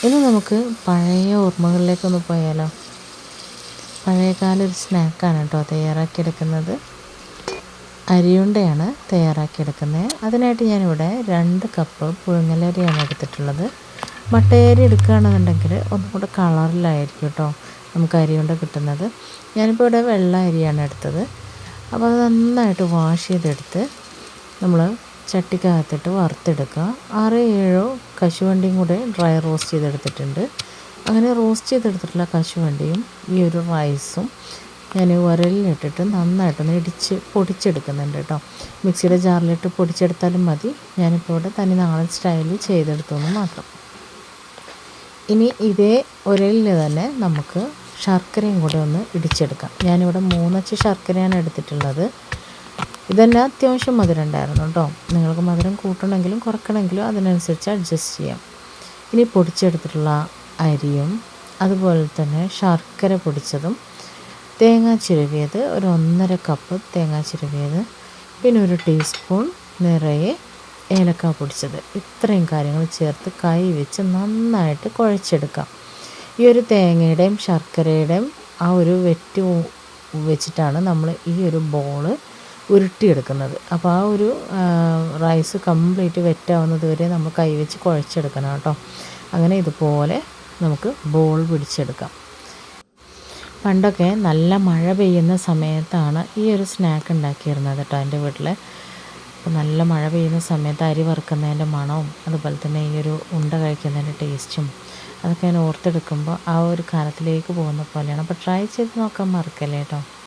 ഇനി നമുക്ക് പഴയ ഓർമ്മകളിലേക്കൊന്ന് പോയാലോ. പഴയകാല ഒരു സ്നാക്കാണ് കേട്ടോ തയ്യാറാക്കിയെടുക്കുന്നത്. അരിയുണ്ടയാണ് തയ്യാറാക്കിയെടുക്കുന്നത്. അതിനായിട്ട് ഞാനിവിടെ 2 കപ്പ് പുഴുങ്ങലരിയാണ് എടുത്തിട്ടുള്ളത്. മട്ടയരി എടുക്കുകയാണെന്നുണ്ടെങ്കിൽ ഒന്നും കൂടെ കളറിലായിരിക്കും കേട്ടോ നമുക്ക് അരിയുണ്ട കിട്ടുന്നത്. ഞാനിപ്പോൾ ഇവിടെ വെള്ള അരിയാണ് എടുത്തത്. അപ്പോൾ അത് നന്നായിട്ട് വാഷ് ചെയ്തെടുത്ത് നമ്മൾ ചട്ടിക്കകത്തിട്ട് വറുത്തെടുക്കുക. 6-7 കശുവണ്ടിയും കൂടെ ഡ്രൈ റോസ്റ്റ് ചെയ്തെടുത്തിട്ടുണ്ട്. അങ്ങനെ റോസ്റ്റ് ചെയ്തെടുത്തിട്ടുള്ള കശുവണ്ടിയും ഈ ഒരു റൈസും ഞാൻ ഉരലിലിട്ടിട്ട് നന്നായിട്ടൊന്ന് പൊടിച്ചെടുക്കുന്നുണ്ട് കേട്ടോ. മിക്സിയുടെ ജാറിലിട്ട് പൊടിച്ചെടുത്താലും മതി. ഞാനിപ്പോൾ ഇവിടെ തനി നാടൻ സ്റ്റൈലിൽ ചെയ്തെടുത്തെന്ന് മാത്രം. ഇനി ഇതേ ഉരലിൽ തന്നെ നമുക്ക് ശർക്കരയും കൂടെ ഒന്ന് ഇടിച്ചെടുക്കാം. ഞാനിവിടെ 3 അച്ച് ശർക്കരയാണ് എടുത്തിട്ടുള്ളത്. ഇതെല്ലാം അത്യാവശ്യം മധുരം ഉണ്ടായിരുന്നു കേട്ടോ. നിങ്ങൾക്ക് മധുരം കൂട്ടണമെങ്കിലും കുറക്കണമെങ്കിലും അതിനനുസരിച്ച് അഡ്ജസ്റ്റ് ചെയ്യാം. ഇനി പൊടിച്ചെടുത്തിട്ടുള്ള അരിയും അതുപോലെ തന്നെ ശർക്കര പൊടിച്ചതും തേങ്ങ ചിരവിയത് ഒരു 1.5 കപ്പ് തേങ്ങ ചിരവിയത്, പിന്നെ 1 ടീസ്പൂൺ നിറയെ ഏലക്ക പൊടിച്ചത്, ഇത്രയും കാര്യങ്ങൾ ചേർത്ത് കൈ വെച്ച് നന്നായിട്ട് കുഴച്ചെടുക്കാം. ഈ ഒരു തേങ്ങയുടെയും ശർക്കരയുടെയും ആ ഒരു വെറ്റ് വെച്ചിട്ടാണ് നമ്മൾ ഈ ഒരു ബോള് ഉരുട്ടിയെടുക്കുന്നത്. അപ്പോൾ ആ ഒരു റൈസ് കംപ്ലീറ്റ് വെറ്റാവുന്നത് വരെ നമ്മൾ കൈ വെച്ച് കുഴച്ചെടുക്കണം കേട്ടോ. അങ്ങനെ ഇതുപോലെ നമുക്ക് ബോൾ പിടിച്ചെടുക്കാം. പണ്ടൊക്കെ നല്ല മഴ പെയ്യുന്ന സമയത്താണ് ഈ ഒരു സ്നാക്ക് ഉണ്ടാക്കിയിരുന്നത് കേട്ടോ എൻ്റെ വീട്ടിൽ. അപ്പോൾ നല്ല മഴ പെയ്യുന്ന സമയത്ത് അരി വറുക്കുന്നതിൻ്റെ മണവും അതുപോലെ തന്നെ ഈ ഒരു ഉണ്ട കഴിക്കുന്നതിൻ്റെ ടേസ്റ്റും അതൊക്കെ ഞാൻ ഓർത്തെടുക്കുമ്പോൾ ആ ഒരു കാലത്തിലേക്ക് പോകുന്ന പോലെയാണ്. അപ്പോൾ ട്രൈ ചെയ്ത് നോക്കാൻ മറക്കല്ലേ കേട്ടോ.